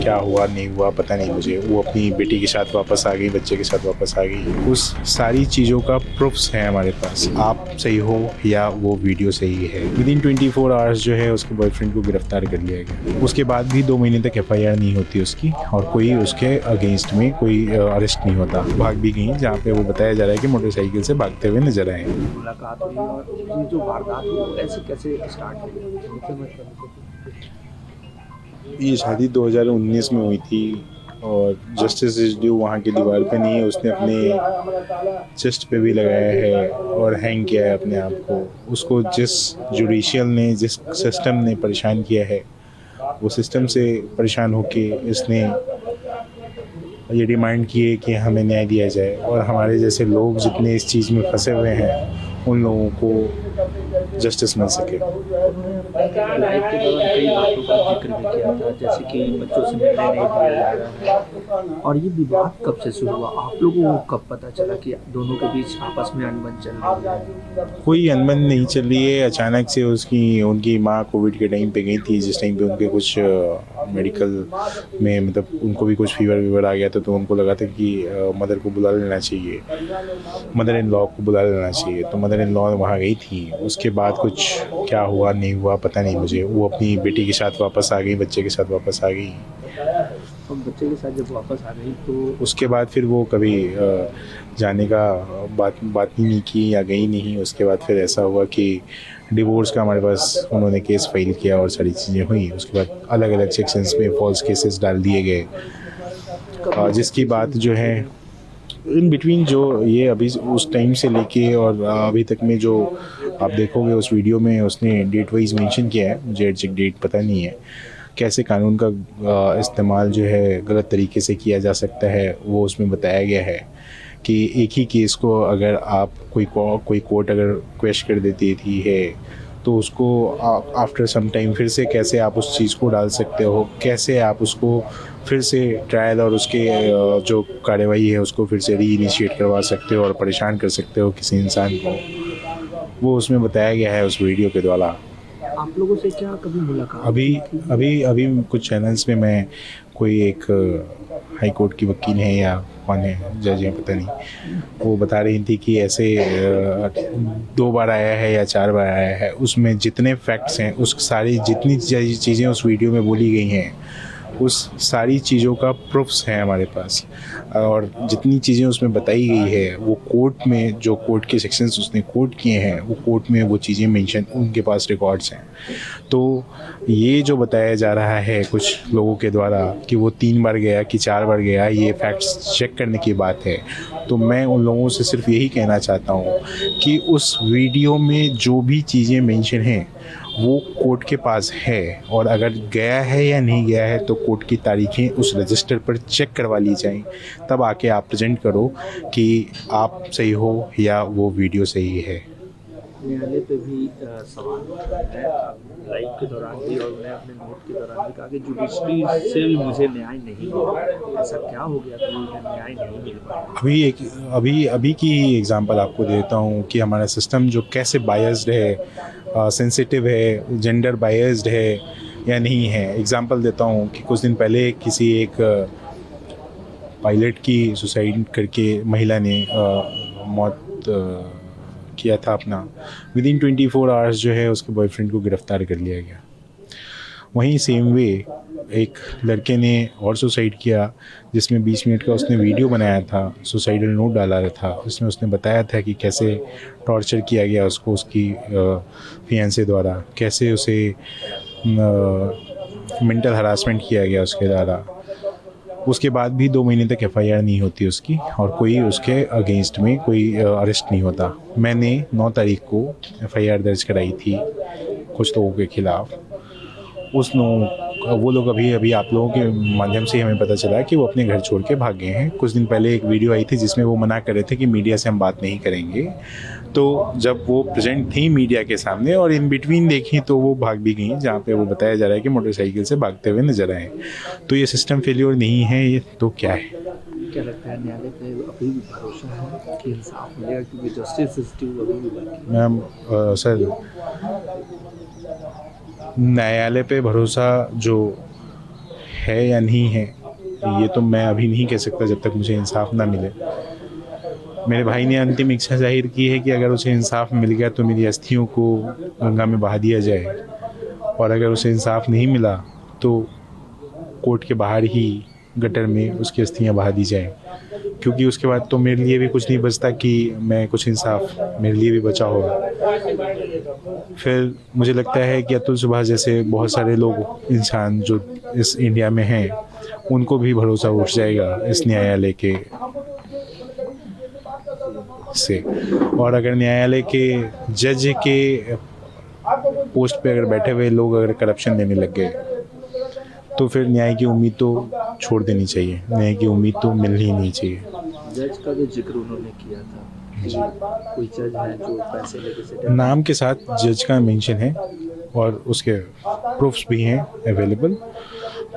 क्या हुआ नहीं हुआ पता नहीं मुझे। वो अपनी बेटी के साथ वापस आ गई, बच्चे के साथ वापस आ गई। उस सारी चीज़ों का प्रूफ्स हैं हमारे पास, आप सही हो या वो वीडियो सही है। विदिन 24 आवर्स जो है उसके बॉयफ्रेंड को गिरफ्तार कर लिया गया। उसके बाद भी 2 महीने तक FIR नहीं होती उसकी, और कोई उसके अगेंस्ट में कोई अरेस्ट नहीं होता। भाग भी गई, जहाँ पे वो बताया जा रहा है कि मोटरसाइकिल से भागते हुए नजर आए। मुलाकात हुई और ये जो वारदात हुई वो ऐसे कैसे स्टार्ट हुई? ये शादी 2019 में हुई थी, और जस्टिस इज ड्यू वहाँ की दीवार पे नहीं है, उसने अपने चेस्ट पे भी लगाया है और हैंग किया है अपने आप को। उसको जिस जुडिशियल ने, जिस सिस्टम ने परेशान किया है, वो सिस्टम से परेशान होके इसने ये डिमांड की है कि हमें न्याय दिया जाए, और हमारे जैसे लोग जितने इस चीज़ में फंसे हुए हैं उन लोगों को जस्टिस मिल सके। लाइफ के दौरान कई बातों का जिक्र भी किया था, जैसे कि बच्चों से मिलने नहीं दिया जा रहा है। और ये विवाद कब से शुरू हुआ? आप लोगों को कब पता चला कि दोनों के बीच आपस में अनबन चल रही है? कोई अनबन नहीं चल रही है। अचानक से उनकी माँ कोविड के टाइम पे गई थी, जिस टाइम पे उनके कुछ मेडिकल में, मतलब उनको भी कुछ फीवर आ गया था, तो उनको लगा था कि मदर को बुला लेना चाहिए, मदर इन लॉ को बुला लेना चाहिए। तो मदर इन लॉ वहाँ गई थी। उसके बाद कुछ क्या हुआ नहीं हुआ पता नहीं मुझे। वो अपनी बेटी के साथ वापस आ गई, बच्चे के साथ वापस आ गई। और बच्चे के साथ जब वापस आ गई तो उसके बाद फिर वो कभी जाने का बात ही नहीं की या गई नहीं। उसके बाद फिर ऐसा हुआ कि डिवोर्स का हमारे पास उन्होंने केस फाइल किया और सारी चीज़ें हुई। उसके बाद अलग अलग सेक्शंस में फॉल्स केसेस डाल दिए गए, जिसकी बात जो है इन बिटवीन, जो ये अभी उस टाइम से लेके और अभी तक में जो आप देखोगे उस वीडियो में, उसने डेट वाइज मेंशन किया है। मुझे एग्जैक्ट डेट पता नहीं है। कैसे कानून का इस्तेमाल जो है गलत तरीके से किया जा सकता है, वो उसमें बताया गया है कि एक ही केस को अगर आप कोई कोर्ट अगर क्वेश्चन कर देती थी है, तो उसको आफ्टर सम टाइम फिर से कैसे आप उस चीज़ को डाल सकते हो, कैसे आप उसको फिर से ट्रायल और उसके जो कार्यवाही है उसको फिर से री इनिशिएट करवा सकते हो और परेशान कर सकते हो किसी इंसान को। वो उसमें बताया गया है उस वीडियो के द्वारा। आप लोगों से क्या कभी मुलाकात अभी हुई थी? अभी अभी कुछ चैनल्स में मैं, कोई एक हाई कोर्ट की वकील है या कौन है, जज है पता नहीं, वो बता रही थी कि ऐसे 2 बार आया है या 4 बार आया है। उसमें जितने फैक्ट्स हैं, उस सारी जितनी चीज़ें उस वीडियो में बोली गई हैं, उस सारी चीज़ों का प्रूफ्स हैं हमारे पास। और जितनी चीज़ें उसमें बताई गई है, वो कोर्ट में जो कोर्ट के सेक्शंस उसने कोर्ट किए हैं, वो कोर्ट में वो चीज़ें मेंशन, उनके पास रिकॉर्ड्स हैं। तो ये जो बताया जा रहा है कुछ लोगों के द्वारा कि वो 3 बार गया कि 4 बार गया, ये फैक्ट्स चेक करने की बात है। तो मैं उन लोगों से सिर्फ यही कहना चाहता हूँ कि उस वीडियो में जो भी चीज़ें मेंशन हैं वो कोर्ट के पास है, और अगर गया है या नहीं गया है तो कोर्ट की तारीखें उस रजिस्टर पर चेक करवा ली जाएं। तब आके आप प्रेजेंट करो कि आप सही हो या वो वीडियो सही है। न्यायालय पे भी सवाल उठ रहे हैं लाइव के दौरान भी, और उन्हें अपने नोट के दौरान भी कहा कि जुडिशरी से भी मुझे न्याय नहीं मिला। ऐसा क्या हो गया कि उन्हें न्याय नहीं मिल पाया? अभी की एग्जांपल आपको देता हूँ कि हमारा सिस्टम जो कैसे बायस्ड है, सेंसिटिव है, जेंडर बायस्ड है या नहीं है। एग्जांपल देता हूँ कि कुछ दिन पहले किसी एक पायलट की सुसाइड करके महिला ने मौत किया था अपना। विदिन 24 आवर्स जो है उसके बॉयफ्रेंड को गिरफ्तार कर लिया गया। वहीं सेम वे एक लड़के ने और सुसाइड किया, जिसमें 20 मिनट का उसने वीडियो बनाया था, सुसाइडल नोट डाला था। उसमें उसने बताया था कि कैसे टॉर्चर किया गया उसको उसकी फियांसे द्वारा, कैसे उसे मेंटल हरासमेंट किया गया उसके द्वारा। उसके बाद भी 2 महीने तक FIR नहीं होती उसकी, और कोई उसके अगेंस्ट में कोई अरेस्ट नहीं होता। मैंने 9 तारीख को FIR दर्ज कराई थी कुछ लोगों के खिलाफ। वो लोग अभी आप लोगों के माध्यम से हमें पता चला कि वो अपने घर छोड़ के भाग गए हैं। कुछ दिन पहले एक वीडियो आई थी जिसमें वो मना कर रहे थे कि मीडिया से हम बात नहीं करेंगे। तो जब वो प्रेजेंट थी मीडिया के सामने और इन बिटवीन देखी, तो वो भाग भी गई, जहाँ पे वो बताया जा रहा है कि मोटरसाइकिल से भागते हुए नजर आए। तो ये सिस्टम फेल्योर नहीं है, ये तो क्या है? क्या लगता है न्यायालय पे अभी भी भरोसा है कि इंसाफ मिलेगा, क्योंकि जस्टिस सिस्टम अभी भी बाकी है? मैम सर, न्यायालय पे भरोसा जो है या नहीं है ये तो मैं अभी नहीं कह सकता जब तक मुझे इंसाफ ना मिले। मेरे भाई ने अंतिम इच्छा जाहिर की है कि अगर उसे इंसाफ मिल गया तो मेरी अस्थियों को गंगा में बहा दिया जाए, और अगर उसे इंसाफ नहीं मिला तो कोर्ट के बाहर ही गटर में उसकी अस्थियां बहा दी जाएं, क्योंकि उसके बाद तो मेरे लिए भी कुछ नहीं बचता कि मैं कुछ इंसाफ मेरे लिए भी बचा होगा। फिर मुझे लगता है कि अतुल सुभाष जैसे बहुत सारे लोग इंसान जो इस इंडिया में हैं उनको भी भरोसा उठ जाएगा इस न्यायालय के से। और अगर न्यायालय के जज के पोस्ट पे अगर बैठे हुए लोग अगर करप्शन देने लग गए तो फिर न्याय की उम्मीद तो छोड़ देनी चाहिए, न्याय की उम्मीद तो मिलनी ही नहीं चाहिए। जज का जो जिक्र उन्होंने किया था, कोई जज है जो पैसे लेके से नाम के साथ जज का मेंशन है और उसके प्रूफ्स भी हैं अवेलेबल।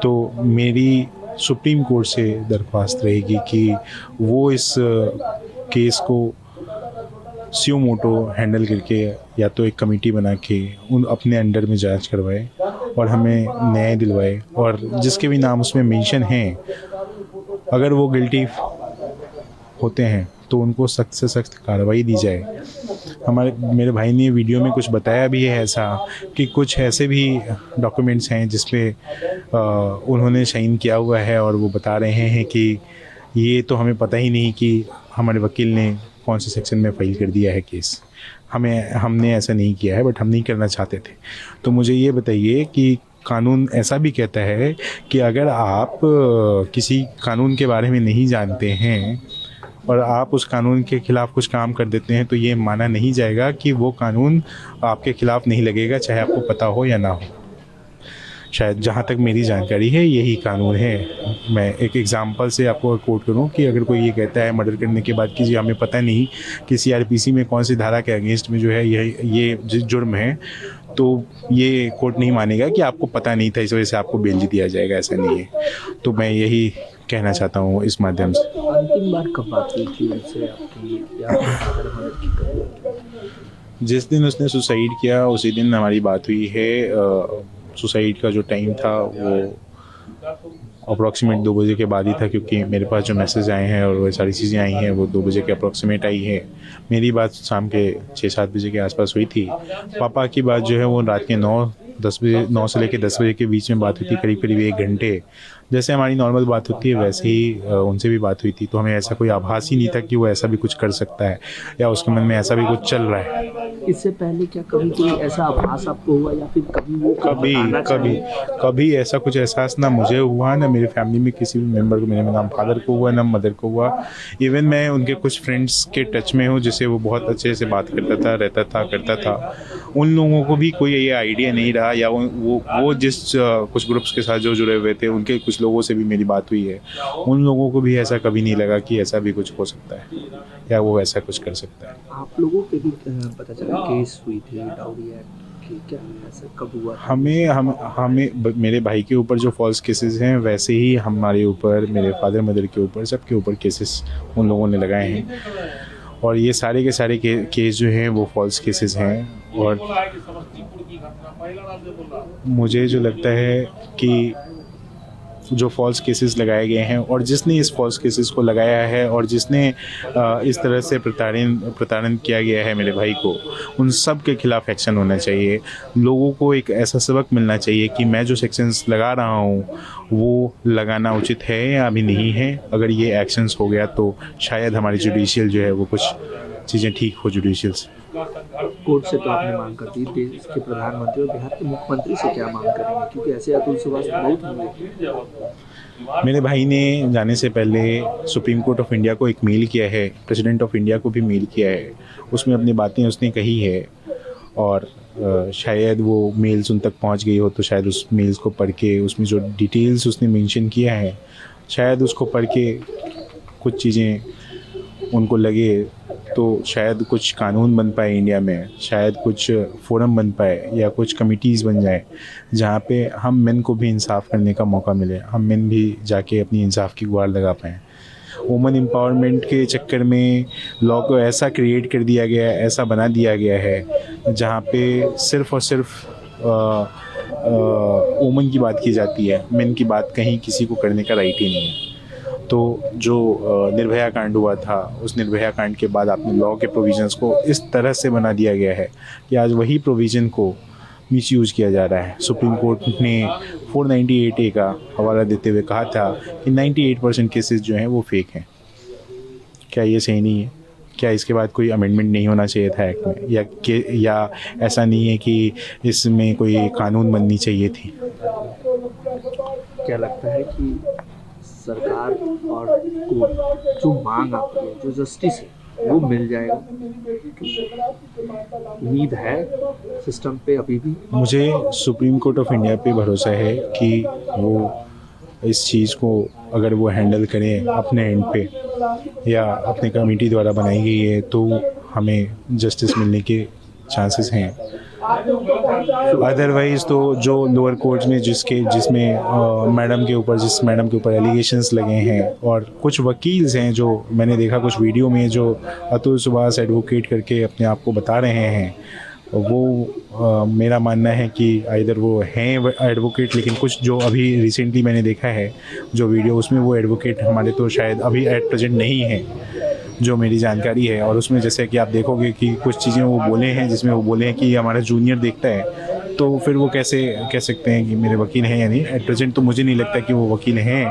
तो मेरी सुप्रीम कोर्ट से दरख्वास्त रहेगी कि वो इस केस को स्यू मोटो हैंडल करके या तो एक कमेटी बना के उन अपने अंडर में जांच करवाए और हमें न्याय दिलवाए, और जिसके भी नाम उसमें मेंशन हैं अगर वो गिल्टी होते हैं तो उनको सख्त से सख्त कार्रवाई दी जाए। मेरे भाई ने वीडियो में कुछ बताया भी है ऐसा कि कुछ ऐसे भी डॉक्यूमेंट्स हैं जिसपे उन्होंने साइन किया हुआ है और वो बता रहे हैं कि ये तो हमें पता ही नहीं कि हमारे वकील ने कौन से सेक्शन में फाइल कर दिया है केस, हमने ऐसा नहीं किया है, बट हम नहीं करना चाहते थे। तो मुझे ये बताइए कि कानून ऐसा भी कहता है कि अगर आप किसी कानून के बारे में नहीं जानते हैं और आप उस कानून के खिलाफ कुछ काम कर देते हैं तो ये माना नहीं जाएगा कि वो कानून आपके खिलाफ नहीं लगेगा, चाहे आपको पता हो या ना हो। शायद जहाँ तक मेरी जानकारी है यही कानून है। मैं एक एग्जांपल से आपको कोट करूँ कि अगर कोई ये कहता है मर्डर करने के बाद कि जी हमें पता नहीं कि सीआरपीसी में कौन सी धारा के अगेंस्ट में जो है ये जुर्म है, तो ये कोर्ट नहीं मानेगा कि आपको पता नहीं था इस वजह से आपको बेल दिया जाएगा, ऐसा नहीं है। तो मैं यही कहना चाहता हूँ इस माध्यम से। अंतिम बार कब बात हुई थी उनसे आपकी, या आपके मदद की? जिस दिन उसने सुसाइड किया उसी दिन हमारी बात हुई है। सुसाइड का जो टाइम था वो अप्रॉक्सीमेट 2 बजे के बाद ही था, क्योंकि मेरे पास जो मैसेज आए हैं और वो सारी चीज़ें आई हैं वो 2 बजे के अप्रॉक्सीमेट आई है। मेरी बात शाम के 6-7 बजे के आसपास हुई थी। पापा की बात जो है वो रात के 9 से लेकर 10 बजे के बीच में बात हुई थी, करीब करीब 1 घंटे। जैसे हमारी नॉर्मल बात होती है वैसे ही उनसे भी बात हुई थी। तो हमें ऐसा कोई आभास ही नहीं था कि वो ऐसा भी कुछ कर सकता है या उसके मन में ऐसा भी कुछ चल रहा है। इससे पहले क्या कभी कोई ऐसा आभास आपको हुआ, या फिर कभी वो कभी ऐसा कुछ एहसास ना मुझे हुआ, ना मेरी फैमिली में किसी भी मेंबर को, मेरे नाम फादर को हुआ, ना मदर को हुआ। इवन मैं उनके कुछ फ्रेंड्स के टच में हूँ जिससे वो बहुत अच्छे से बात करता था, रहता था, करता था। उन लोगों को भी कोई ये आइडिया नहीं रहा, या वो जिस कुछ ग्रुप्स के साथ जो जुड़े हुए थे उनके कुछ लोगों से भी मेरी बात हुई है, उन लोगों को भी ऐसा कभी नहीं लगा कि ऐसा भी कुछ हो सकता है या वो ऐसा कुछ कर सकता है। आप लोगों के भी पता चला केस हुई थी डाउरी एक्ट की, क्या ऐसा कब हुआ? हमें मेरे भाई के ऊपर जो फॉल्स केसेस हैं वैसे ही हमारे ऊपर, मेरे फादर मदर के ऊपर, सबके ऊपर केसेस उन लोगों ने लगाए हैं, और ये सारे के सारे केस जो हैं वो फॉल्स केसेस हैं। और मुझे जो लगता है कि जो फॉल्स केसेस लगाए गए हैं और जिसने इस फॉल्स केसेस को लगाया है और जिसने इस तरह से प्रताड़न किया गया है मेरे भाई को, उन सब के खिलाफ एक्शन होना चाहिए। लोगों को एक ऐसा सबक मिलना चाहिए कि मैं जो सेक्शंस लगा रहा हूँ वो लगाना उचित है या अभी नहीं है। अगर ये एक्शंस हो गया तो शायद हमारी जुडिशियल जो है वो कुछ चीज़ें ठीक हो जुडिशियल से। कोर्ट से तो आपने मांग कर दी, देश के प्रधानमंत्री और बिहार के मुख्यमंत्री से क्या मांग करेंगे, क्योंकि ऐसे अतुल सुभाष बहुत होंगे? मेरे भाई ने जाने से पहले सुप्रीम कोर्ट ऑफ इंडिया को एक मेल किया है, प्रेसिडेंट ऑफ इंडिया को भी मेल किया है, उसमें अपनी बातें उसने कही है, और शायद वो मेल्स उन तक पहुंच गई हो तो शायद उस मेल्स को पढ़ के उसमें जो डिटेल्स उसने मेंशन किया है शायद उसको पढ़ के कुछ चीज़ें उनको लगे तो शायद कुछ कानून बन पाए इंडिया में, शायद कुछ फोरम बन पाए या कुछ कमिटीज़ बन जाए जहाँ पे हम मेन को भी इंसाफ करने का मौका मिले, हम मेन भी जाके अपनी इंसाफ की गुहार लगा पाएँ। वुमेन एम्पावरमेंट के चक्कर में लॉ को ऐसा क्रिएट कर दिया गया है, ऐसा बना दिया गया है जहाँ पे सिर्फ़ और सिर्फ ओमन की बात की जाती है, मेन की बात कहीं किसी को करने का राइट ही नहीं है। तो जो निर्भया कांड हुआ था, उस निर्भया कांड के बाद आपने लॉ के प्रोविजंस को इस तरह से बना दिया गया है कि आज वही प्रोविज़न को मिसयूज़ किया जा रहा है। सुप्रीम कोर्ट ने 498A का हवाला देते हुए कहा था कि 98% केसेस जो हैं वो फेक हैं। क्या ये सही नहीं है? क्या इसके बाद कोई अमेंडमेंट नहीं होना चाहिए था एक्ट में, या ऐसा नहीं है कि इसमें कोई कानून बननी चाहिए थी? क्या लगता है कि सरकार और कोर्ट जो मांग आती है, जो जस्टिस है, वो मिल जाएगा? उम्मीद है सिस्टम पे अभी भी? मुझे सुप्रीम कोर्ट ऑफ इंडिया पे भरोसा है कि वो इस चीज़ को अगर वो हैंडल करें अपने एंड पे या अपने कमेटी द्वारा बनाई गई है तो हमें जस्टिस मिलने के चांसेस हैं। अदरवाइज़ तो जो लोअर कोर्ट्स में जिस मैडम के ऊपर एलिगेशंस लगे हैं, और कुछ वकील्स हैं जो मैंने देखा कुछ वीडियो में जो अतुल सुभाष एडवोकेट करके अपने आप को बता रहे हैं, वो मेरा मानना है कि आइदर वो हैं एडवोकेट, लेकिन कुछ जो अभी रिसेंटली मैंने देखा है जो वीडियो, उसमें वो एडवोकेट हमारे तो शायद अभी एट प्रेजेंट नहीं है, जो मेरी जानकारी है। और उसमें जैसे कि आप देखोगे कि कुछ चीज़ें वो बोले हैं जिसमें वो बोले हैं कि हमारा जूनियर देखता है, तो फिर वो कैसे कह सकते हैं कि मेरे वकील हैं या नहीं? एट प्रेजेंट तो मुझे नहीं लगता कि वो वकील हैं।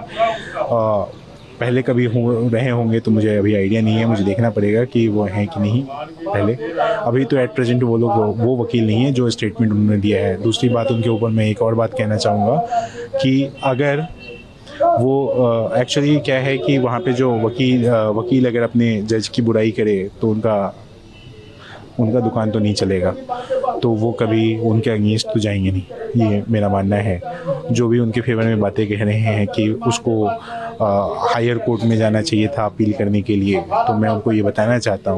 पहले कभी रहे होंगे तो मुझे अभी आइडिया नहीं है, मुझे देखना पड़ेगा कि वो हैं कि नहीं पहले। अभी तो एट प्रेजेंट वो लोग वो वकील नहीं है जो स्टेटमेंट उन्होंने दिया है। दूसरी बात, उनके ऊपर मैं एक और बात कहना चाहूँगा कि अगर वो एक्चुअली क्या है कि वहाँ पे जो वकील अगर अपने जज की बुराई करे तो उनका दुकान तो नहीं चलेगा, तो वो कभी उनके अगेंस्ट तो जाएंगे नहीं, ये मेरा मानना है। जो भी उनके फेवर में बातें कह रहे हैं कि उसको हायर कोर्ट में जाना चाहिए था अपील करने के लिए, तो मैं उनको ये बताना चाहता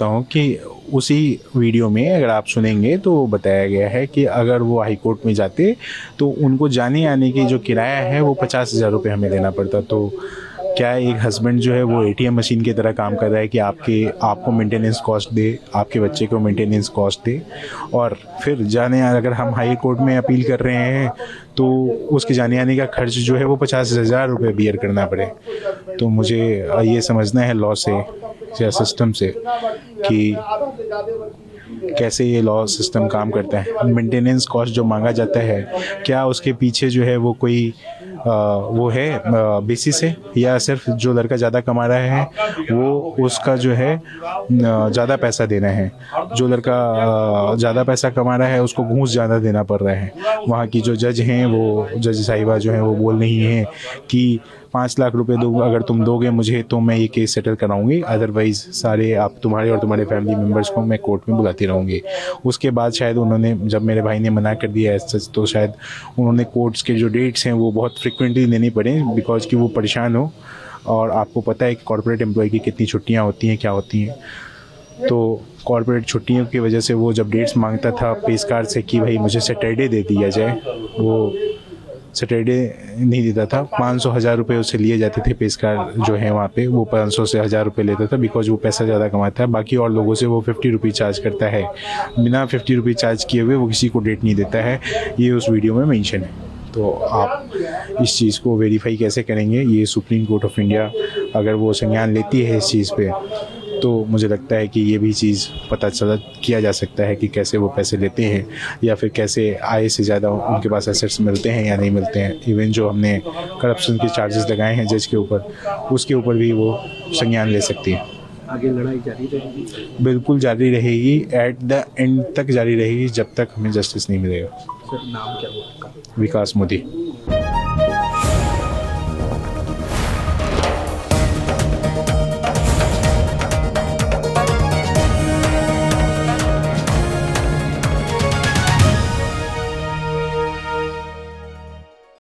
हूँ कि उसी वीडियो में अगर आप सुनेंगे तो बताया गया है कि अगर वो हाई कोर्ट में जाते तो उनको जाने आने की जो किराया है वो 50,000 रुपये हमें देना पड़ता। तो क्या एक हस्बैंड जो है वो ATM मशीन की तरह काम कर रहा है कि आपको मेंटेनेंस कॉस्ट दे, आपके बच्चे को मेंटेनेंस कॉस्ट दे, और फिर अगर हम हाई कोर्ट में अपील कर रहे हैं तो उसके जाने आने का खर्च जो है वो 50,000 रुपये बियर करना पड़े। तो मुझे ये समझना है लॉ से या सिस्टम से कि कैसे ये लॉ सिस्टम काम करता है। मेंटेनेंस कॉस्ट जो मांगा जाता है, क्या उसके पीछे जो है वो कोई वो है बेसिस है, या सिर्फ जो लड़का ज़्यादा कमा रहा है वो उसका जो है ज़्यादा पैसा देना है? जो लड़का ज़्यादा पैसा कमा रहा है उसको घूस ज़्यादा देना पड़ रहा है। वहाँ की जो जज हैं, वो जज साहिबा जो हैं वो बोल रही हैं कि 5 लाख रुपए दो, अगर तुम दोगे मुझे तो मैं ये केस सेटल कराऊंगी, अदरवाइज़ सारे आप तुम्हारे और तुम्हारे फैमिली मेम्बर्स को मैं कोर्ट में बुलाती रहूँगी। उसके बाद शायद उन्होंने, जब मेरे भाई ने मना कर दिया सच, तो शायद उन्होंने कोर्ट्स के जो डेट्स हैं वो बहुत फ्रिक्वेंटली देनी पड़े, बिकॉज कि वो परेशान हो। और आपको पता है कि कॉर्पोरेट एम्प्लॉय की कितनी छुट्टियाँ होती हैं, क्या होती हैं। तो कॉर्पोरेट छुट्टियों की वजह से वो जब डेट्स मांगता था पेशकार से कि भाई मुझे सैटरडे दे दिया जाए, वो सैटरडे नहीं देता था। 500,000 रुपये उससे लिए जाते थे पेशकार जो है वहाँ पे, वो 500 से 1,000 रुपये लेता था, बिकॉज वो पैसा ज़्यादा कमाता है। बाकी और लोगों से वो 50 रुपये चार्ज करता है, बिना 50 रुपये चार्ज किए हुए वो किसी को डेट नहीं देता है। ये उस वीडियो में मेंशन है। तो आप इस चीज़ को वेरीफाई कैसे करेंगे? ये सुप्रीम कोर्ट ऑफ इंडिया अगर वो संज्ञान लेती है इस चीज़ पे, तो मुझे लगता है कि ये भी चीज़ पता किया जा सकता है कि कैसे वो पैसे लेते हैं, या फिर कैसे आय से ज़्यादा उनके पास एसेट्स मिलते हैं या नहीं मिलते हैं। इवन जो हमने करप्शन के चार्जेस लगाए हैं जज के ऊपर, उसके ऊपर भी वो संज्ञान ले सकती है। आगे लड़ाई जारी रहेगी? बिल्कुल जारी रहेगी, एट द एंड तक जारी रहेगी, जब तक हमें जस्टिस नहीं मिलेगा। सर, नाम क्या हुआ आपका? विकास मोदी।